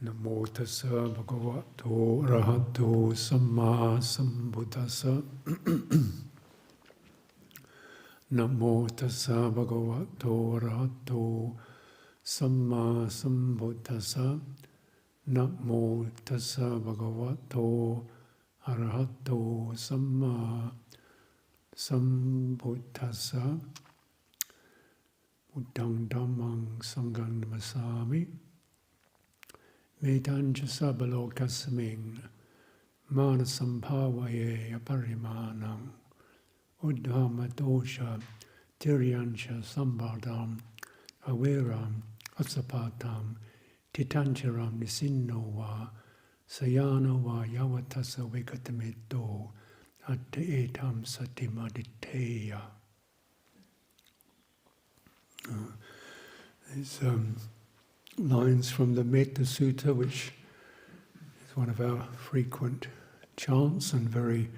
Namo tassa bhagavato arahato samma sambuddhassa. Namo tassa bhagavato arahato samma sambuddhassa. Namo tassa bhagavato arahato samma sambuddhassa. Buddhang dhammang sanghang namasami. Medanja sabalokasming manasam bhavaye aparimanam uddhama dosha tiryancha sambardam aviram asapatam titancharam nisinno va sayano va yavatasa vikatamitto atta etam satimaditeya. These lines from the Metta Sutta, which is one of our frequent chants and very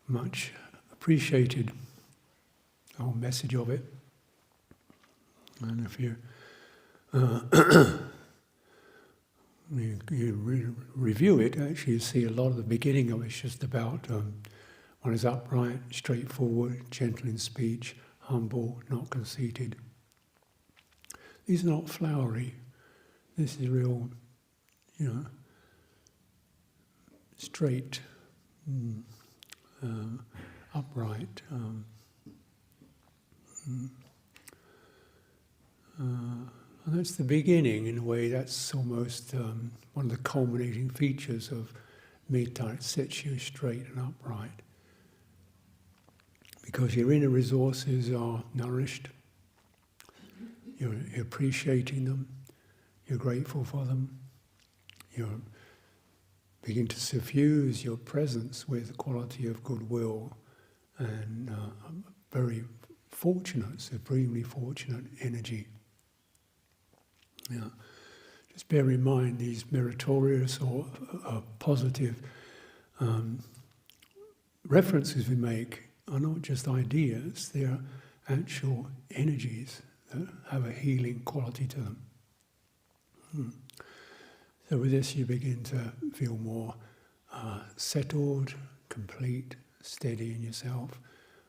much appreciated, the whole message of it. And if you review it, actually you see a lot of the beginning of it is just about one is upright, straightforward, gentle in speech, humble, not conceited. These are not flowery. This is real, straight, upright. And that's the beginning, in a way. That's almost one of the culminating features of metta. It sets you straight and upright. Because your inner resources are nourished, you're appreciating them, you're grateful for them, you begin to suffuse your presence with a quality of goodwill and very fortunate, supremely fortunate energy. Yeah. Just bear in mind these meritorious or positive references we make are not just ideas, they are actual energies that have a healing quality to them. So with this you begin to feel more settled, complete, steady in yourself.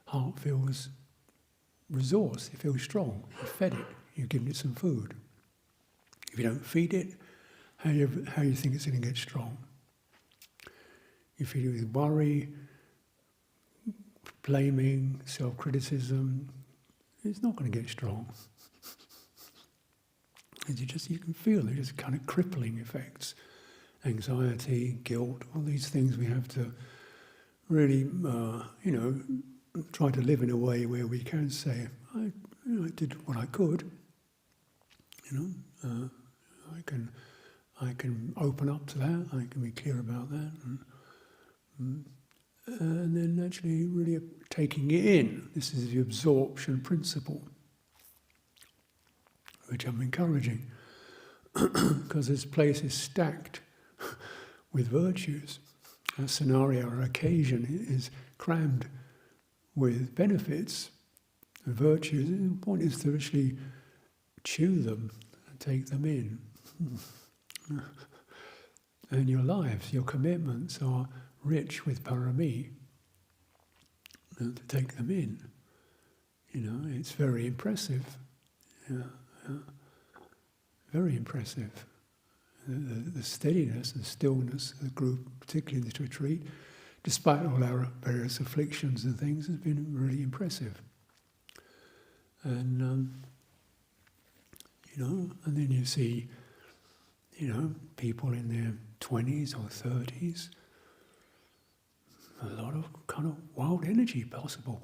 Heart feels resourced, it feels strong. You fed it, you've given it some food. If you don't feed it, how you think it's going to get strong? You feed it with worry, blaming, self-criticism, it's not going to get strong. You can feel they're just kind of crippling effects. Anxiety, guilt, all these things we have to really, try to live in a way where we can say, I did what I could. I can open up to that. I can be clear about that, and then actually really taking it in. This is the absorption principle, which I'm encouraging, because this place is stacked with virtues. A scenario or occasion is crammed with benefits and virtues. The point is to actually chew them and take them in. And your lives, your commitments are rich with parami, to take them in. It's very impressive. Very impressive. The steadiness and stillness of the group, particularly in this retreat, despite all our various afflictions and things, has been really impressive. And and then you see, people in their 20s or 30s, a lot of kind of wild energy possible.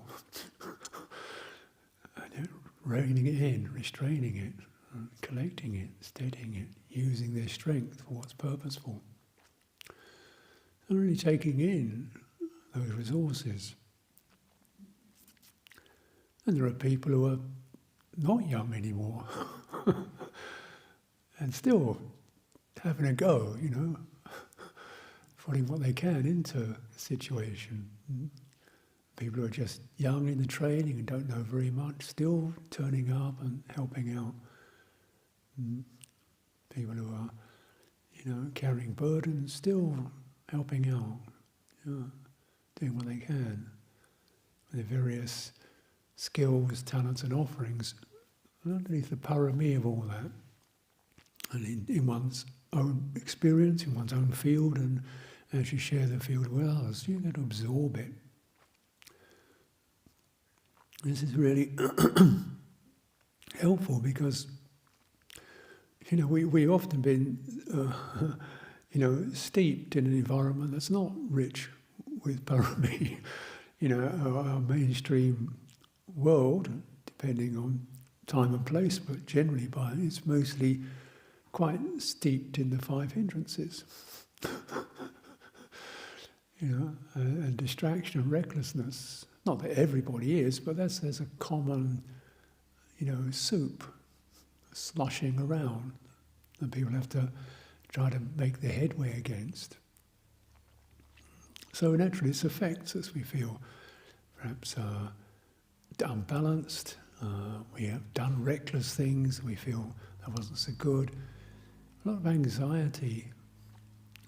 And they're reining it in, restraining it, collecting it, steadying it, using their strength for what's purposeful. And really taking in those resources. And there are people who are not young anymore and still having a go, putting what they can into the situation. People who are just young in the training and don't know very much, still turning up and helping out. People who are, carrying burdens, still helping out, doing what they can. With their various skills, talents and offerings, underneath the parami of all that. And in one's own experience, in one's own field, and as you share the field with others, you get to absorb it. This is really helpful because, we've often been, steeped in an environment that's not rich with parami. Our mainstream world, depending on time and place, but generally it's mostly quite steeped in the five hindrances. And distraction and recklessness. Not that everybody is, but there's a common, soup slushing around that people have to try to make their headway against. So naturally this affects us. We feel perhaps unbalanced, we have done reckless things, we feel that wasn't so good. A lot of anxiety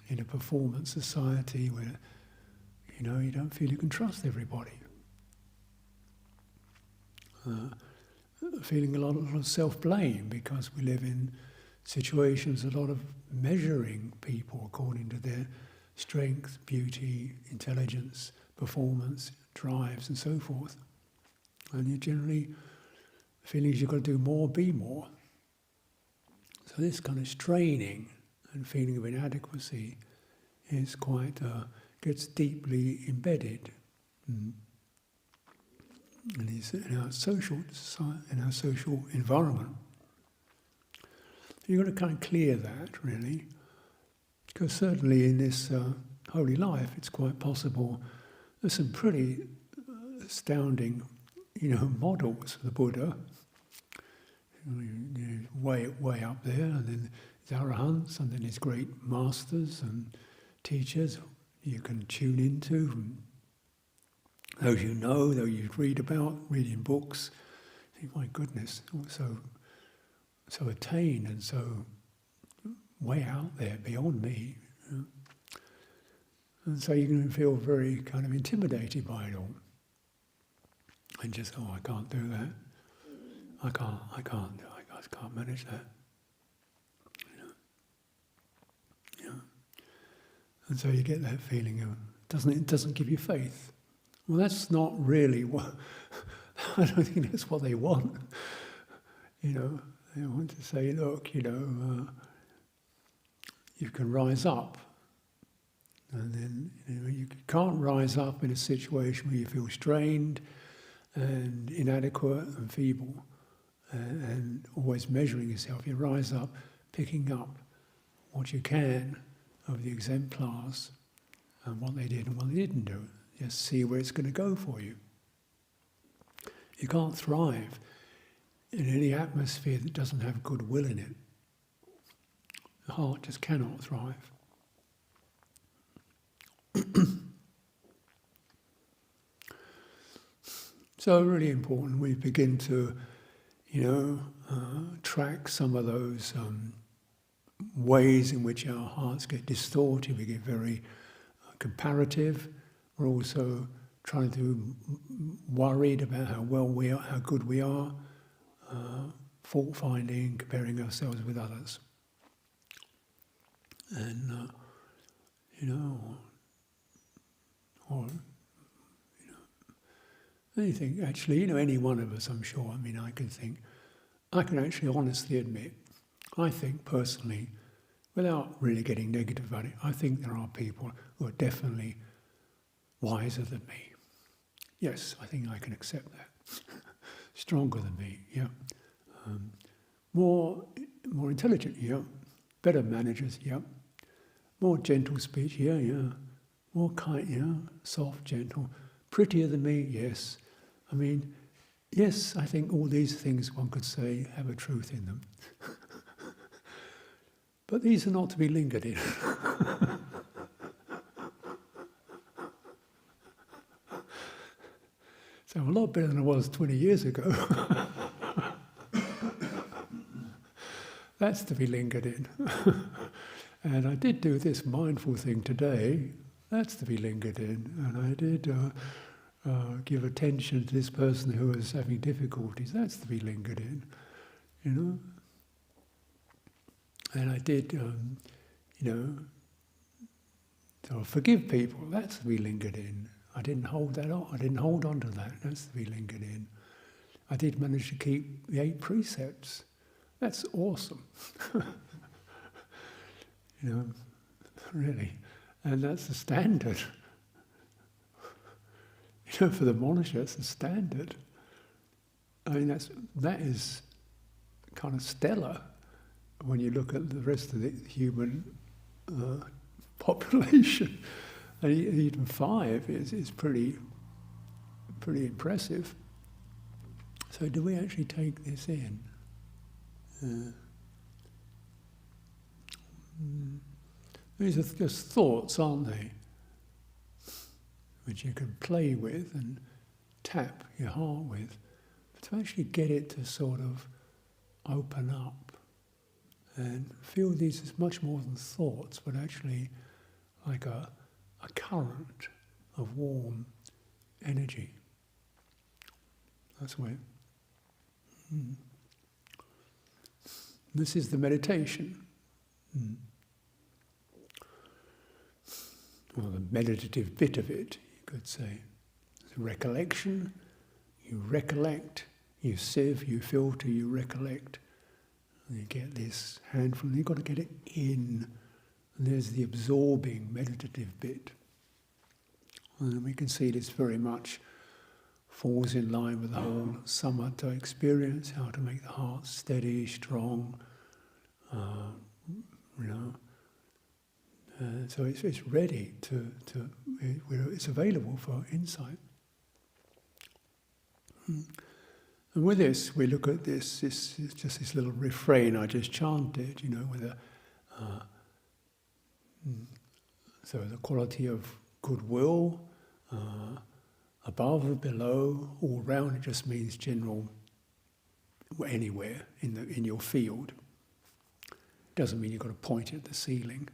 in a performance society where, you don't feel you can trust everybody. Feeling a lot of self-blame because we live in situations, a lot of measuring people according to their strength, beauty, intelligence, performance, drives and so forth. And you're generally feeling you've got to do more, be more. So this kind of straining and feeling of inadequacy is quite, gets deeply embedded. And is in our social environment. You've got to kind of clear that, really, because certainly in this holy life, it's quite possible. There's some pretty astounding, models of the Buddha. Way up there, and then his arahants, and then his great masters and teachers you can tune into. And those those you read about, read in books, think, my goodness, so attained and so way out there, beyond me. And so you can feel very kind of intimidated by it all. And just, I can't do that. I can't manage that. And so you get that feeling of, it doesn't give you faith. Well, that's not really what, I don't think that's what they want. They want to say, look, you can rise up. And then, you can't rise up in a situation where you feel strained and inadequate and feeble and always measuring yourself. You rise up, picking up what you can of the exemplars and what they did and what they didn't do. Just see where it's going to go for you. You can't thrive in any atmosphere that doesn't have goodwill in it. The heart just cannot thrive. So really important we begin to, track some of those ways in which our hearts get distorted. We get very comparative. We're also trying to worried about how well we are, how good we are, fault-finding, comparing ourselves with others. And, anything, actually, any one of us, I'm sure, I can actually honestly admit, I think personally, without really getting negative about it, I think there are people who are definitely wiser than me. Yes, I think I can accept that. Stronger than me, yeah. More intelligent, yeah. Better managers, yeah. More gentle speech, yeah. More kind, yeah. Soft, gentle. Prettier than me, yes. Yes, I think all these things, one could say, have a truth in them. But these are not to be lingered in. So I'm a lot better than I was 20 years ago. That's to be lingered in. And I did do this mindful thing today. That's to be lingered in. And I did give attention to this person who was having difficulties. That's to be lingered in, you know. And I did, to forgive people. That's to be lingered in. I didn't hold that on. I didn't hold on to that. That's to be lingered in. I did manage to keep the 8 precepts. That's awesome. Really. And that's the standard. For the monastery, that's the standard. I mean, that is kind of stellar when you look at the rest of the human population. And even 5 is pretty impressive. So do we actually take this in? These are just thoughts, aren't they? Which you can play with and tap your heart with. But to actually get it to sort of open up and feel these as much more than thoughts, but actually like a current of warm energy. That's where. This is the meditation. Well, the meditative bit of it, you could say. It's a recollection. You recollect, you sieve, you filter, you recollect. And you get this handful, and you've got to get it in. And there's the absorbing meditative bit. And we can see this very much falls in line with the whole samatha experience, how to make the heart steady, strong, so it's ready it's available for insight. And with this, we look at this is just this little refrain I just chanted, with so the quality of goodwill, above or below, all round. It just means general, anywhere in your field. Doesn't mean you've got to point at the ceiling.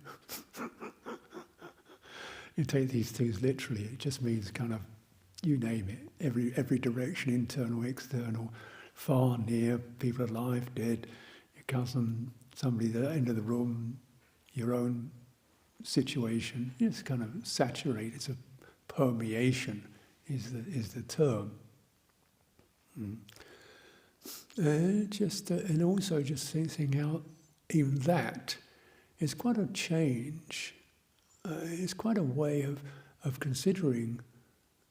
You take these things literally. It just means kind of, you name it, every direction, internal, external, far, near, people alive, dead, your cousin, somebody at the end of the room, your own situation. It's kind of saturated. It's a permeation is the term. And also just thinking out even that is quite a change. It's quite a way of considering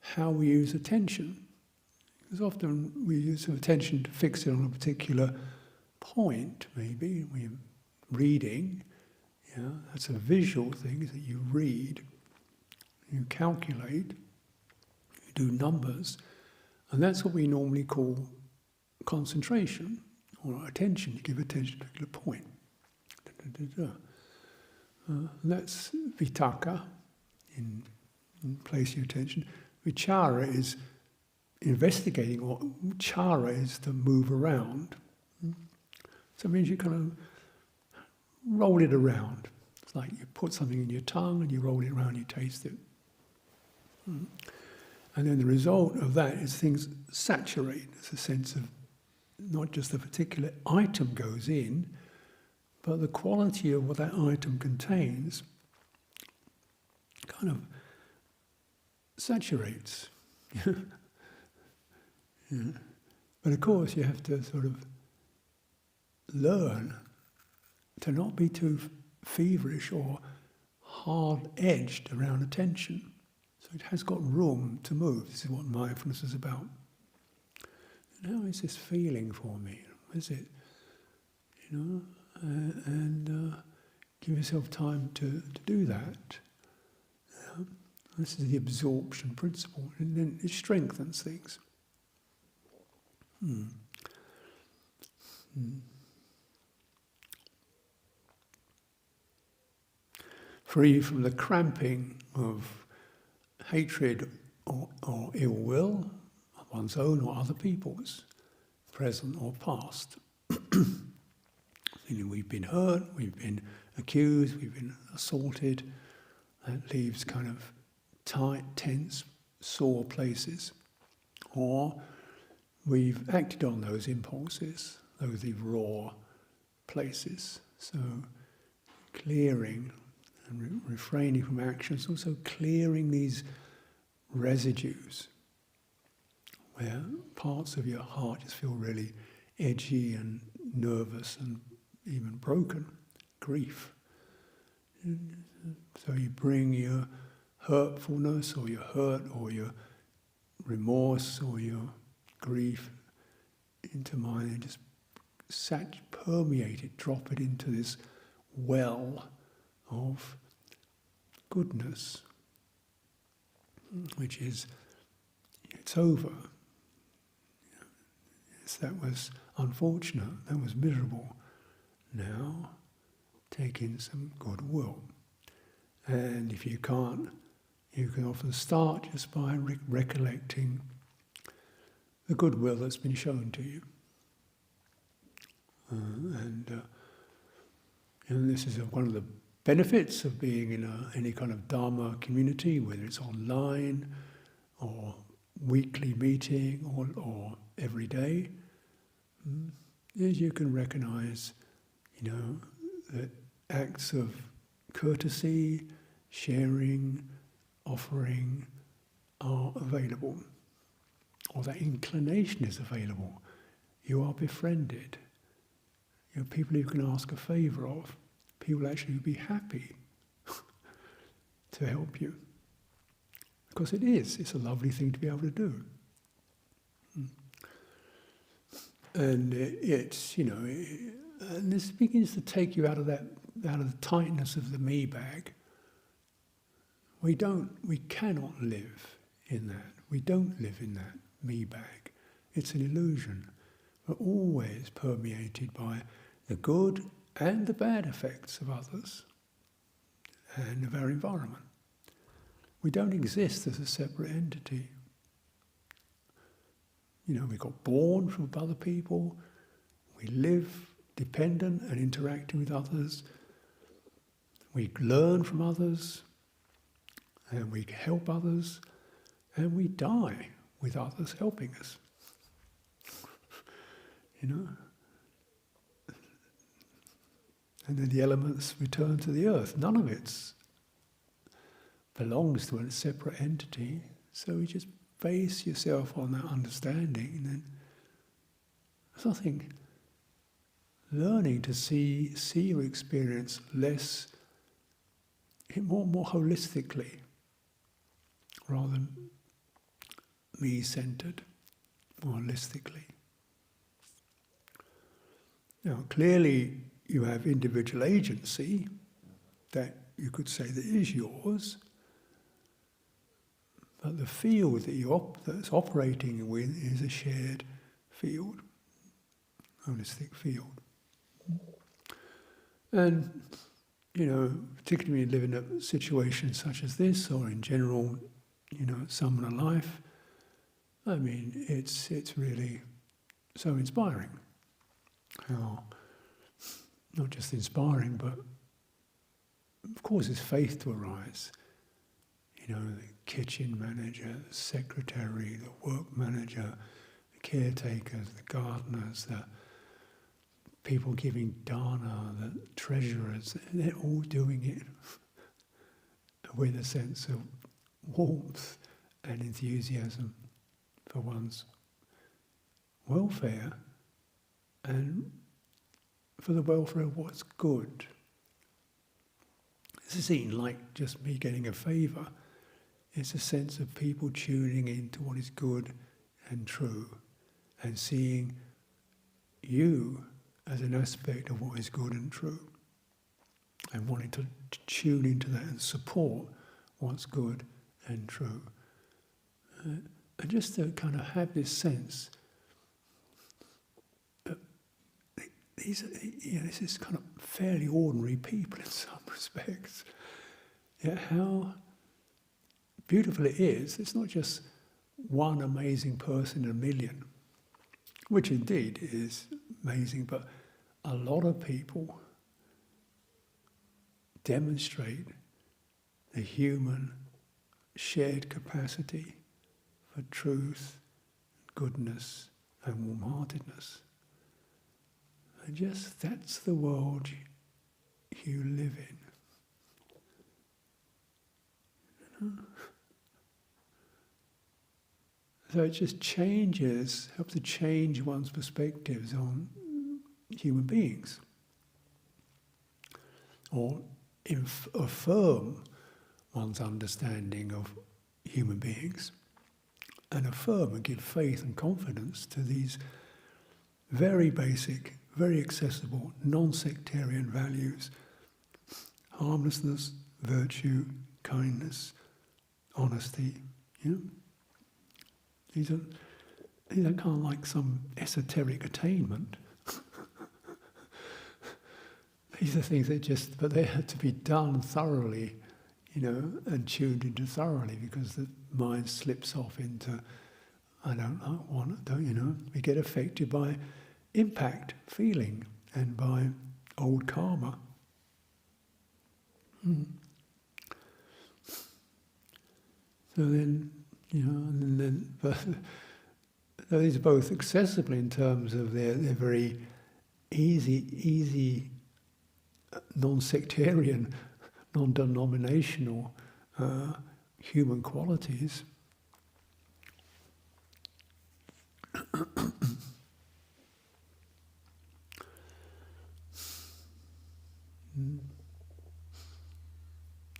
how we use attention. Because often we use attention to fix it on a particular point, maybe. We're reading, that's a visual thing that you read, you calculate, you do numbers, and that's what we normally call concentration or attention. You give attention to a particular point. That's vitaka, in place your attention. Vichara is investigating, or chara is to move around. So it means you kind of roll it around. It's like you put something in your tongue and you roll it around, you taste it. And then the result of that is things saturate. It's a sense of not just the particular item goes in, but the quality of what that item contains kind of saturates. But of course you have to sort of learn to not be too feverish or hard-edged around attention. So it has got room to move. This is what mindfulness is about. And how is this feeling for me? Is it, and give yourself time to do that. This is the absorption principle, and then it strengthens things. Free from the cramping of hatred or ill will, one's own or other people's, present or past. Feeling we've been hurt, we've been accused, we've been assaulted. That leaves kind of tight, tense, sore places. Or we've acted on those impulses, those raw places. So clearing and refraining from actions, also clearing these residues where parts of your heart just feel really edgy and nervous and even broken, grief. So you bring your hurtfulness or your hurt or your remorse or your grief into mind and just permeate it, drop it into this well of goodness, which is, it's over. Yes, that was unfortunate, that was miserable. Now, take in some goodwill. And if you can't, you can often start just by recollecting the goodwill that's been shown to you. And this is one of the benefits of being in any kind of Dhamma community, whether it's online or weekly meeting or every day, is you can recognize, that acts of courtesy, sharing, offering are available, or that inclination is available. You are befriended. You're people you can ask a favour of. People actually would be happy to help you. Because it's a lovely thing to be able to do. And and this begins to take you out of the tightness of the me bag. We cannot live in that. We don't live in that me bag. It's an illusion. We're always permeated by the good and the bad effects of others and of our environment. We don't exist as a separate entity. We got born from other people, we live dependent and interacting with others, we learn from others, and we help others, and we die with others helping us. And then the elements return to the earth. None of it belongs to a separate entity, so you just base yourself on that understanding, and then something, learning to see your experience more holistically, rather than me-centered, more holistically. Now, clearly, you have individual agency that you could say that is yours, but the field that's operating with is a shared field, holistic field. And, particularly when you live in a situation such as this, or in general, samana life, it's really so inspiring. How, not just inspiring, but of course it's faith to arise. The kitchen manager, the secretary, the work manager, the caretakers, the gardeners, the people giving dana, the treasurers, they're all doing it with a sense of warmth and enthusiasm for one's welfare and for the welfare of what's good. This isn't like just me getting a favour. It's a sense of people tuning into what is good and true and seeing you as an aspect of what is good and true and wanting to tune into that and support what's good and true. And just to kind of have this sense that this is kind of fairly ordinary people in some respects. Yet how beautiful it is. It's not just one amazing person in a million, which indeed is amazing, but a lot of people demonstrate the human shared capacity for truth, goodness, and warm-heartedness. And just that's the world you live in. You know? So it just changes, helps to change one's perspectives on human beings, or affirm one's understanding of human beings, and affirm and give faith and confidence to these very basic, very accessible, non-sectarian values: harmlessness, virtue, kindness, honesty. You know? These are kind of like some esoteric attainment. These are things but they have to be done thoroughly, you know, and tuned into thoroughly, because the mind slips off into, we get affected by impact, feeling, and by old karma. So then, but so these are both accessible in terms of they're very easy, non-sectarian, non-denominational human qualities.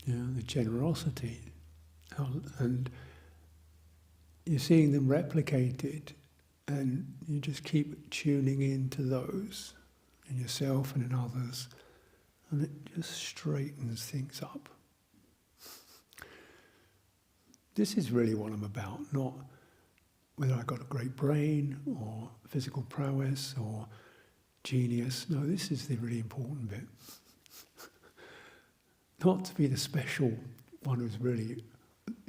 The generosity, and you're seeing them replicated, and you just keep tuning into those in yourself and in others, and it just straightens things up. This is really what I'm about, not whether I've got a great brain or physical prowess or genius. No, this is the really important bit. Not to be the special one who's really,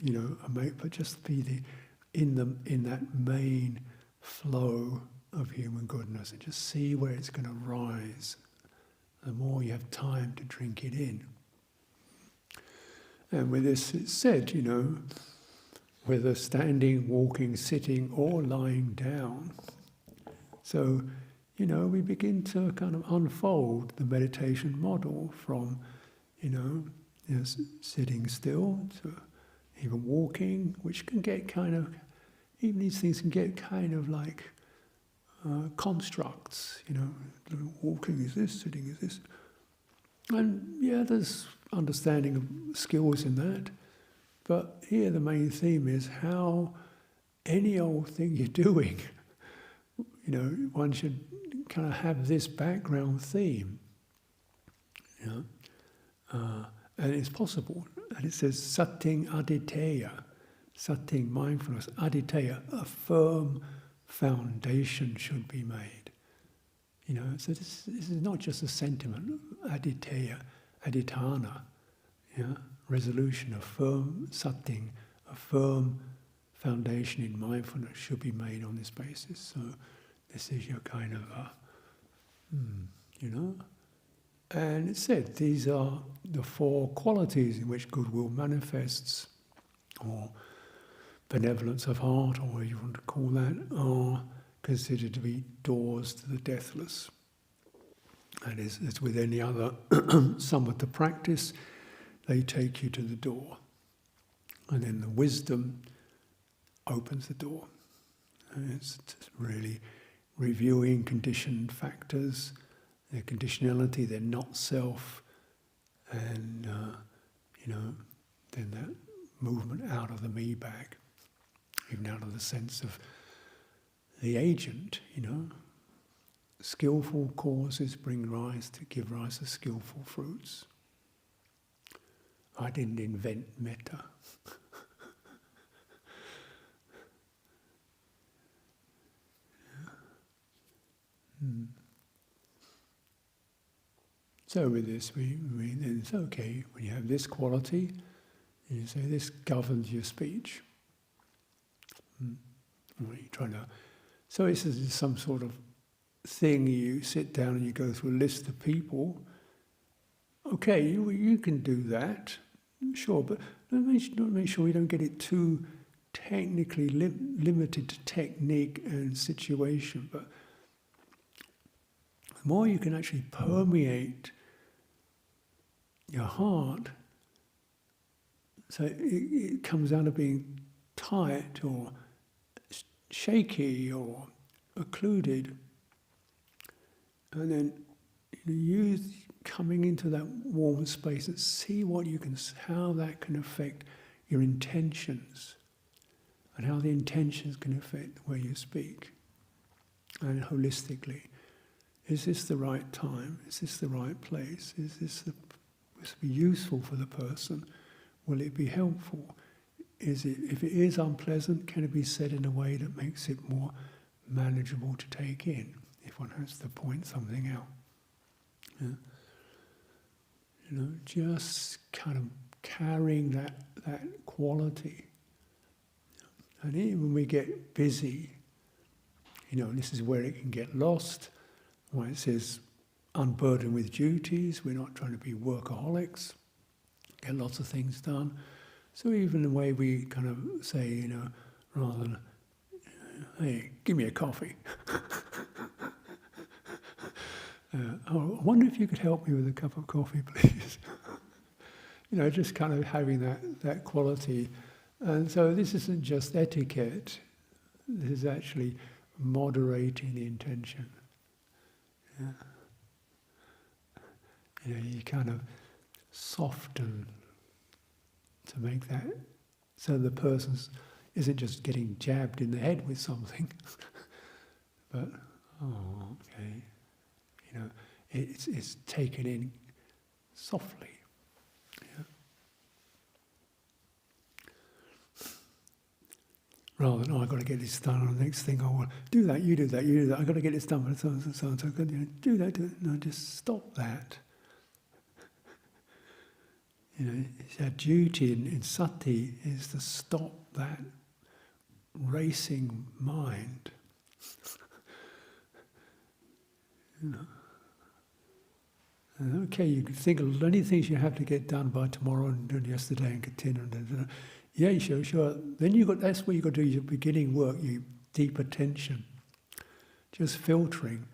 but just be in that main flow of human goodness, and just see where it's going to rise. The more you have time to drink it in. And with this, it's said, whether standing, walking, sitting, or lying down. So, we begin to kind of unfold the meditation model from, sitting still to even walking, which can get even these things can get kind of like constructs, walking is this, sitting is this. And there's understanding of skills in that. But here the main theme is how any old thing you're doing, one should kind of have this background theme. And it's possible. And it says, satting aditeya, satting mindfulness, aditeya, a firm foundation should be made. So this is not just a sentiment, aditeya, aditana, resolution, a firm satting, a firm foundation in mindfulness should be made on this basis. So this is your kind of, And it said these are the four qualities in which goodwill manifests, or benevolence of heart, or whatever you want to call that, are considered to be doors to the deathless. And as with any other samatha practice, they take you to the door. And then the wisdom opens the door. And it's just really reviewing conditioned factors, their conditionality, their not self, and then that movement out of the me bag, even out of the sense of the agent, Skillful causes give rise to skillful fruits. I didn't invent metta. So with this, then it's okay when you have this quality, you say this governs your speech. You're trying to. So it's some sort of thing. You sit down and you go through a list of people. Okay, you can do that, sure, but make sure you don't get it too technically limited to technique and situation. But the more you can actually permeate your heart, so it comes out of being tight or shaky or occluded, and then use coming into that warm space and see how that can affect your intentions, and how the intentions can affect the way you speak, and holistically. Is this the right time? Is this the right place? Is this be useful for the person? Will it be helpful? If it is unpleasant, can it be said in a way that makes it more manageable to take in, if one has to point something out? Yeah. Just kind of carrying that quality. And even when we get busy, this is where it can get lost. Why it says, unburdened with duties, we're not trying to be workaholics, get lots of things done. So even the way we kind of say, rather than, hey, give me a coffee. I wonder if you could help me with a cup of coffee, please. Just kind of having that quality. And so this isn't just etiquette, this is actually moderating the intention. Yeah. You kind of soften to make that so the person isn't just getting jabbed in the head with something, but, okay, it's taken in softly. Yeah. Rather than, I've got to get this done, and the next thing I want, do that, you do that, I've got to get this done, but so and so, do that. No, just stop that. It's our duty in sati is to stop that racing mind. And okay, you can think of any things you have to get done by tomorrow and done yesterday and continue. Yeah, sure. Then that's what you've got to do, your beginning work, your deep attention. Just filtering.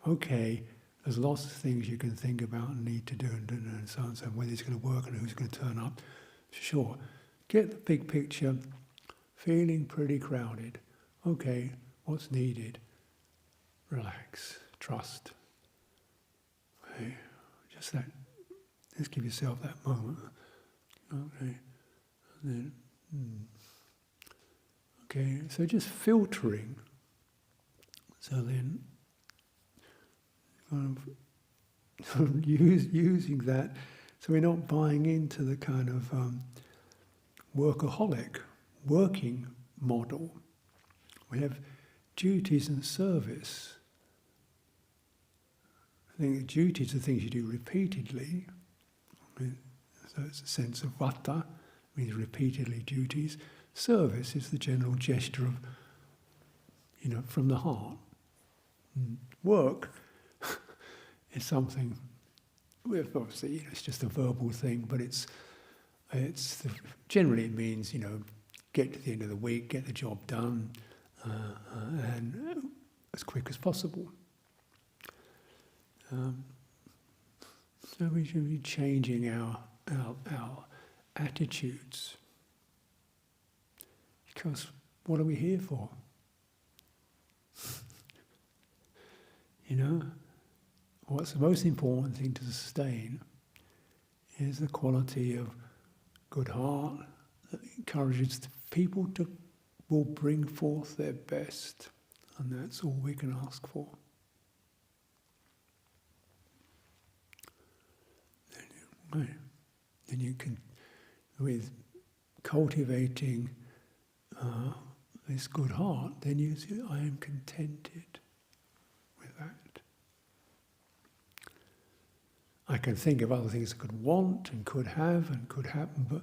Okay, there's lots of things you can think about and need to do and so on and so on, whether it's going to work and who's going to turn up. Sure. Get the big picture, feeling pretty crowded. Okay, what's needed? Relax, trust. Okay, just that. Just give yourself that moment. Okay, and then, okay, so just filtering. So then, kind of using that, so we're not buying into the kind of workaholic working model. We have duties and service. I think the duties are things you do repeatedly. So it's a sense of vata, means repeatedly duties. Service is the general gesture of, from the heart. Work is something, obviously, it's just a verbal thing, but generally it means, get to the end of the week, get the job done, and as quick as possible. So we should be changing our attitudes. Because what are we here for? What's the most important thing to sustain is the quality of good heart that encourages people will bring forth their best, and that's all we can ask for. Then you can, with cultivating this good heart, then you say, I am contented with that. I can think of other things I could want and could have and could happen, but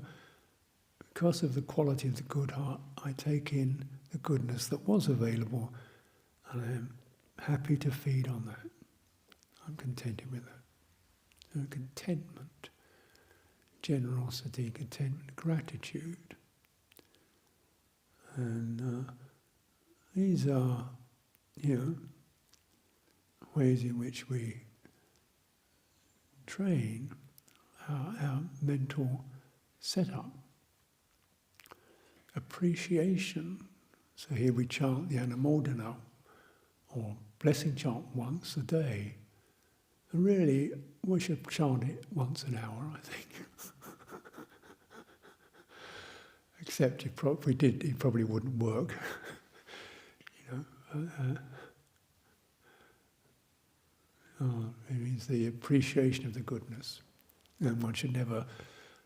because of the quality of the good heart, I take in the goodness that was available, and I am happy to feed on that. I'm contented with that. So contentment, generosity, contentment, gratitude. And these are, ways in which we train our mental setup. Appreciation. So here we chant the Anumodana or blessing chant once a day. And really, we should chant it once an hour, I think. Except if we did, it probably wouldn't work. It means the appreciation of the goodness. And one should never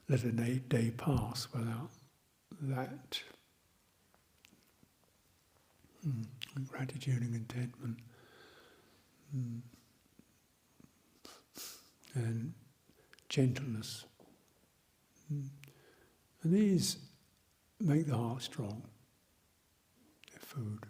let a day pass without that. Gratitude and contentment. And gentleness. And these make the heart strong. They're food.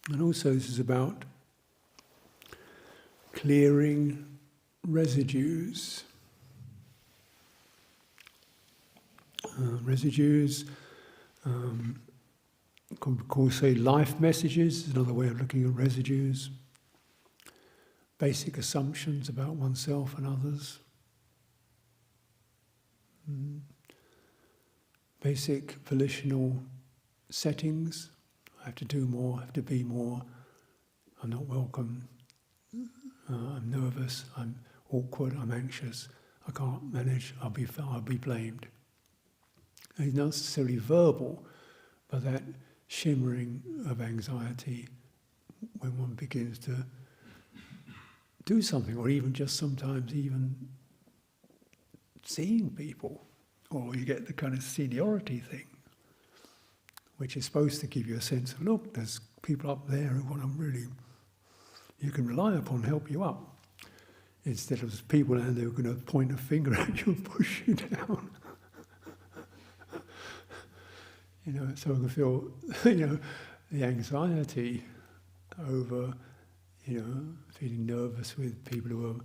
And also this is about clearing residues. Could call, say, life messages is another way of looking at residues. Basic assumptions about oneself and others. Basic volitional settings. I have to do more, I have to be more. I'm not welcome. I'm nervous, I'm awkward, I'm anxious. I can't manage, I'll be blamed. It's not necessarily verbal, but that shimmering of anxiety when one begins to do something, or even just sometimes even seeing people, or you get the kind of seniority thing, which is supposed to give you a sense of, look, there's people up there who want to really, you can rely upon, help you up, instead of people down there who are going to point a finger at you and push you down. So I can feel, the anxiety over, feeling nervous with people who are,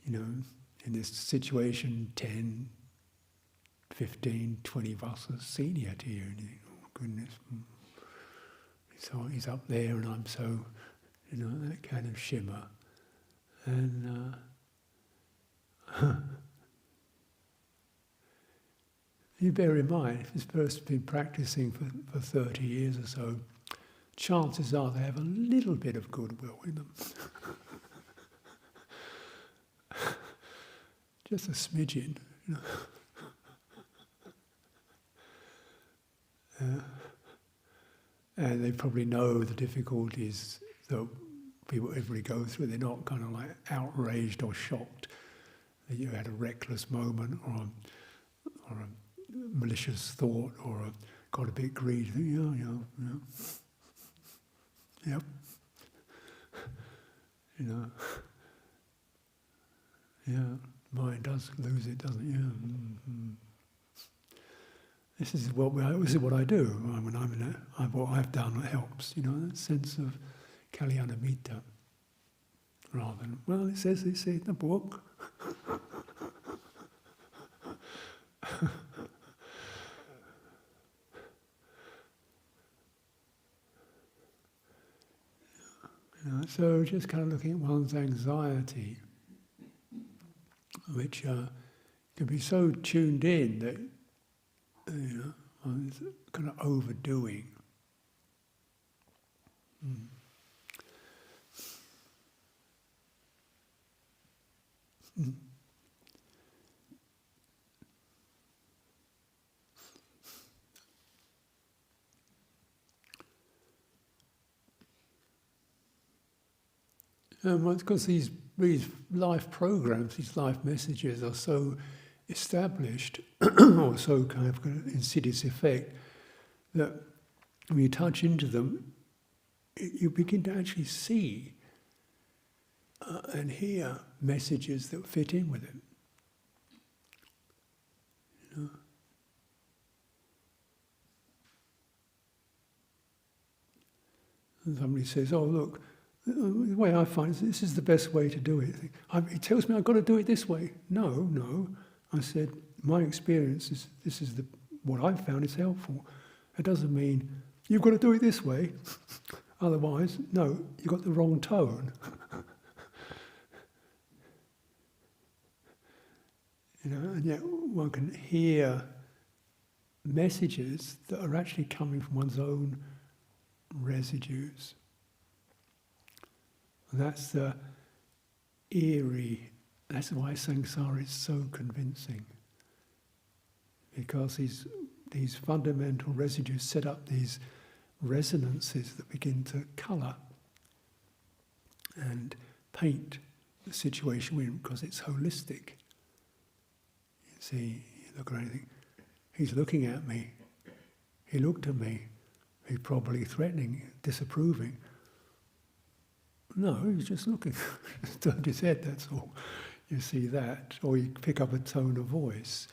in this situation 10, 15, 20 buses senior to you. And you think, oh goodness, so he's up there and I'm so, that kind of shimmer. And you bear in mind, if this person's been practicing for 30 years or so, chances are they have a little bit of goodwill in them. Just a smidgen, and they probably know the difficulties that everybody goes through. They're not kind of like outraged or shocked that you had a reckless moment or a malicious thought or got a bit greedy. Yep. Mind does lose it, doesn't it? This is what I do when I'm in it. What I've done that helps. That sense of Kalyana Mitta, rather than, well, it says this in the book. So just kind of looking at one's anxiety, which can be so tuned in that one's kind of overdoing. Because these life programs, these life messages are so established, or so kind of insidious effect, that when you touch into them, you begin to actually see and hear messages that fit in with it. You know? And somebody says, "Oh, look, the way I find it, this is the best way to do it." He tells me I've got to do it this way. No. I said, my experience is this is what I've found is helpful. It doesn't mean you've got to do it this way. Otherwise, no, you've got the wrong tone. You know, and yet one can hear messages that are actually coming from one's own residues. And that's the eerie, that's why samsara is so convincing. Because these fundamental residues set up these resonances that begin to colour and paint the situation we're in, because it's holistic. You see, you look at anything, he's looking at me, he looked at me, he's probably threatening, disapproving. No, he's just looking, just turned his head, that's all. You see that, or you pick up a tone of voice,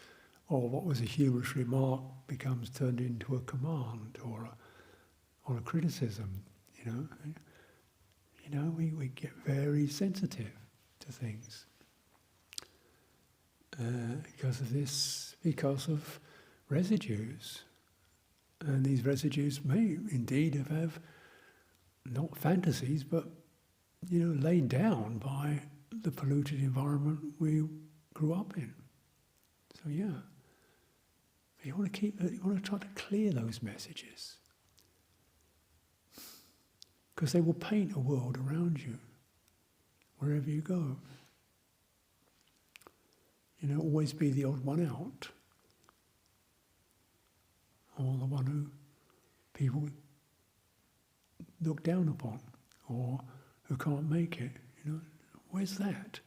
or what was a humorous remark becomes turned into a command or a criticism. You know, we get very sensitive to things because of this, because of residues, and these residues may indeed have not fantasies, but laid down by the polluted environment we grew up in. So yeah, you want to try to clear those messages, because they will paint a world around you wherever you go. Always be the odd one out, or the one who people look down upon, or who can't make it. Where's that?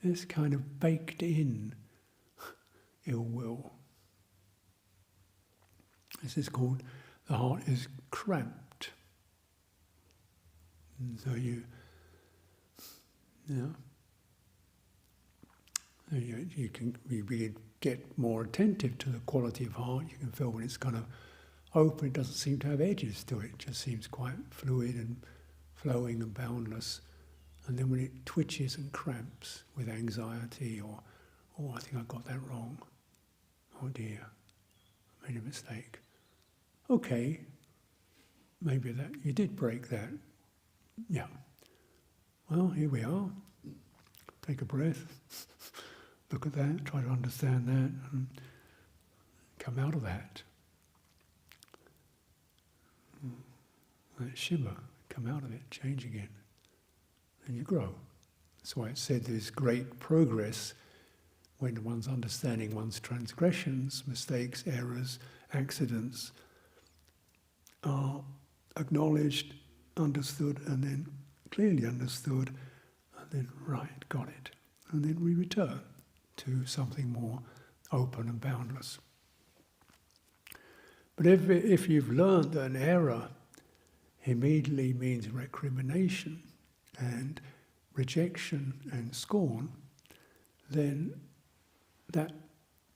This kind of baked in ill will. This is called, the heart is cramped. And so you get more attentive to the quality of heart. You can feel when it's kind of open, it doesn't seem to have edges to it. It just seems quite fluid and flowing and boundless. And then when it twitches and cramps with anxiety or, "Oh, I think I got that wrong. Oh dear, I made a mistake." Okay, maybe that you did break that. Yeah. Well, here we are. Take a breath. Look at that, try to understand that, and come out of that. That shimmer, come out of it, change again. And you grow. That's why it's said there's great progress when one's understanding one's transgressions, mistakes, errors, accidents are acknowledged, understood, and then clearly understood, and then right, got it. And then we return to something more open and boundless. But if you've learned that an error immediately means recrimination and rejection and scorn, then that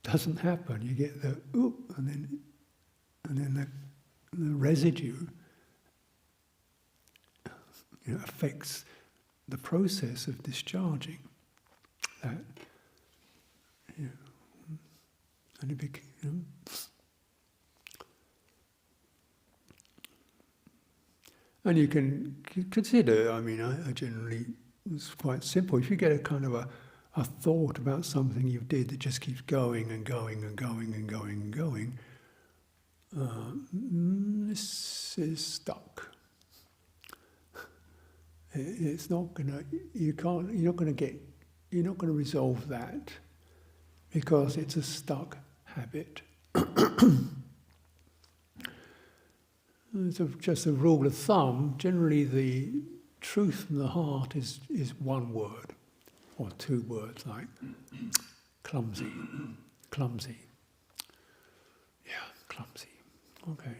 doesn't happen. You get the oop, and then the residue affects the process of discharging that. And it became. And you can consider, I generally, it's quite simple. If you get a kind of a thought about something you did that just keeps going and going and going and going and going, this is stuck. It's not you're not going to resolve that, because it's a stuck habit. So just a rule of thumb, generally the truth from the heart is one word, or two words, like clumsy. Yeah, clumsy. Okay.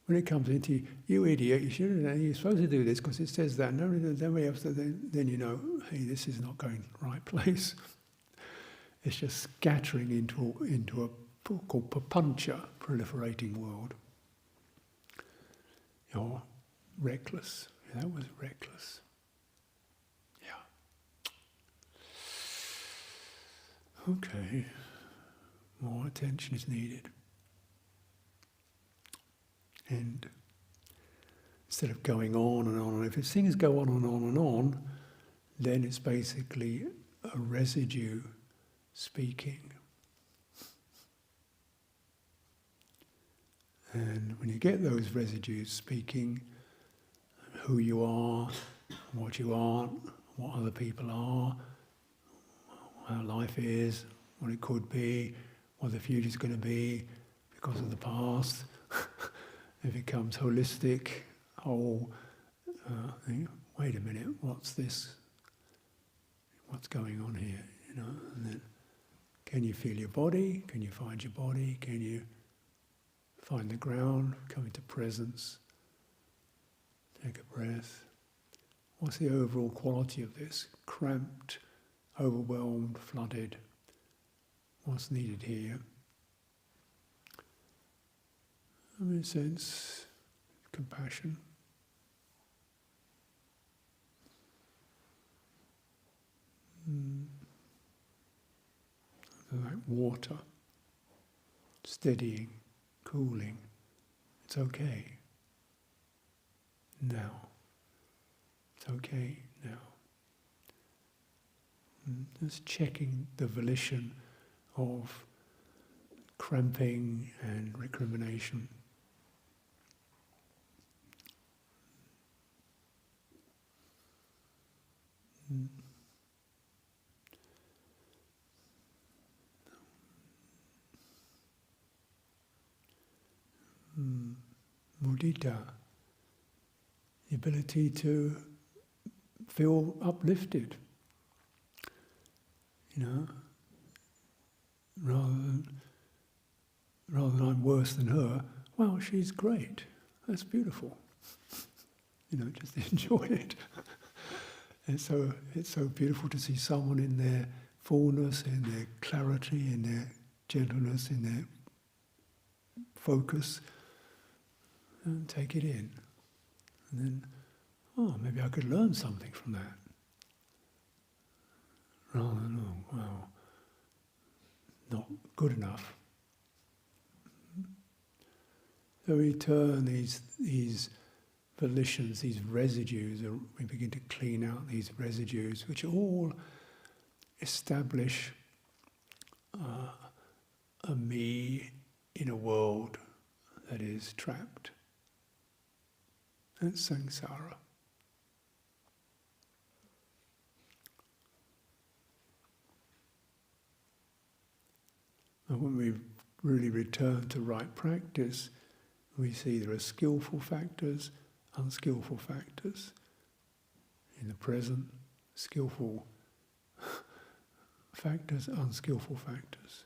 When it comes into you idiot, you're supposed to do this because it says that. No, then we have to. Then you know, hey, this is not going the right place. It's just scattering into a called papancha, proliferating world. You're reckless. That was reckless. Yeah. Okay. More attention is needed. And instead of going on and on, if things go on and on and on, then it's basically a residue speaking. And when you get those residues speaking, who you are, what you aren't, what other people are, how life is, what it could be, what the future's going to be because of the past, it becomes holistic, whole. Wait a minute, what's this? What's going on here? You know, and then, can you feel your body? Can you find your body? Can you find the ground? Come into presence. Take a breath. What's the overall quality of this? Cramped, overwhelmed, flooded. What's needed here? I mean, sense, compassion. Like water, steadying, cooling. It's okay. Now. It's okay now. Just checking the volition of cramping and recrimination. Mudita, the ability to feel uplifted, you know, rather than I'm worse than her. Well, she's great. That's beautiful. You know, just enjoy it. It's so beautiful to see someone in their fullness, in their clarity, in their gentleness, in their focus, and take it in. And then, maybe I could learn something from that. Rather than, not good enough. So we turn these volitions, these residues, we begin to clean out these residues, which all establish a me in a world that is trapped. That's samsara. And when we really return to right practice, we see there are skillful factors, unskillful factors. In the present, skillful factors, unskillful factors.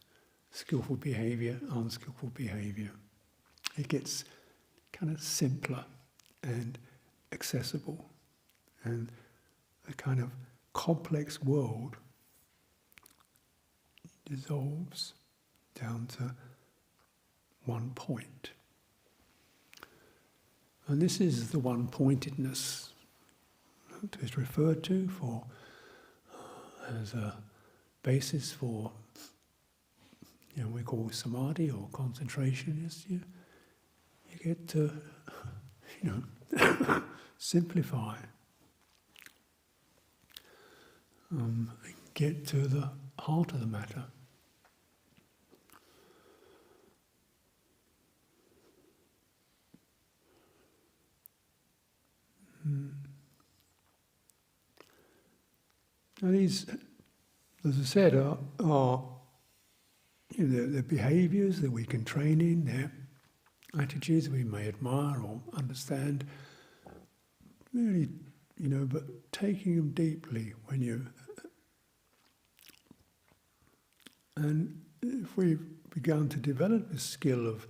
Skillful behavior, unskillful behavior. It gets kind of simpler and accessible, and a kind of complex world dissolves down to one point. And this is the one-pointedness that is referred to as a basis for, we call samadhi or concentration. Is you get to, simplify, get to the heart of the matter. Now these, as I said, are the behaviours that we can train in, their attitudes we may admire or understand, really, but taking them deeply when you... And if we've begun to develop this skill of,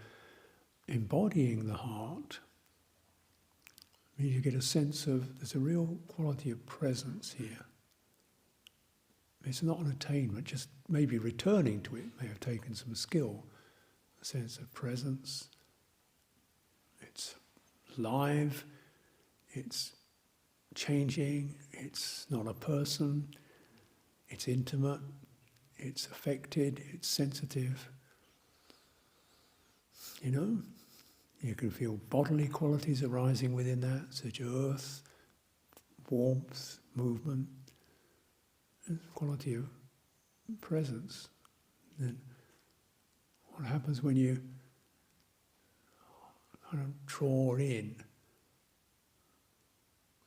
embodying the heart means you get a sense of, there's a real quality of presence here. It's not an attainment, just maybe returning to it may have taken some skill. A sense of presence. It's live, it's changing, it's not a person, it's intimate, it's affected, it's sensitive. You know, you can feel bodily qualities arising within that, such as earth, warmth, movement, and quality of presence. Then what happens when you kind of draw in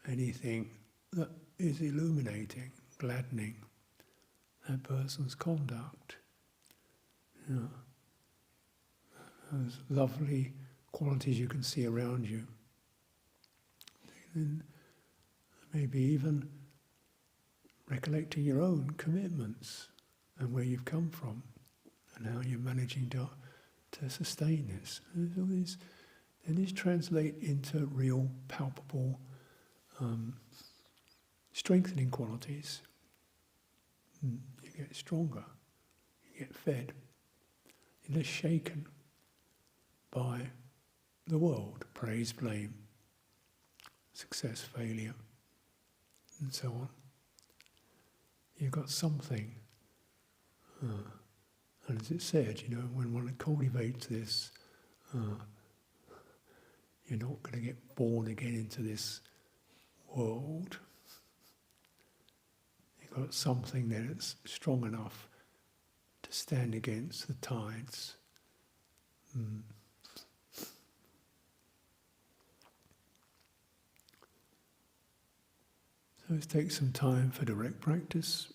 anything that is illuminating, gladdening that person's conduct? You know, those lovely qualities you can see around you. And maybe even recollecting your own commitments and where you've come from and how you're managing to sustain this. And these translate into real, palpable, strengthening qualities. You get stronger, you get fed, you're less shaken by the world, praise, blame, success, failure, and so on. You've got something. And as it said, you know, when one cultivates this, you're not going to get born again into this world. You've got something that's strong enough to stand against the tides. So let's take some time for direct practice.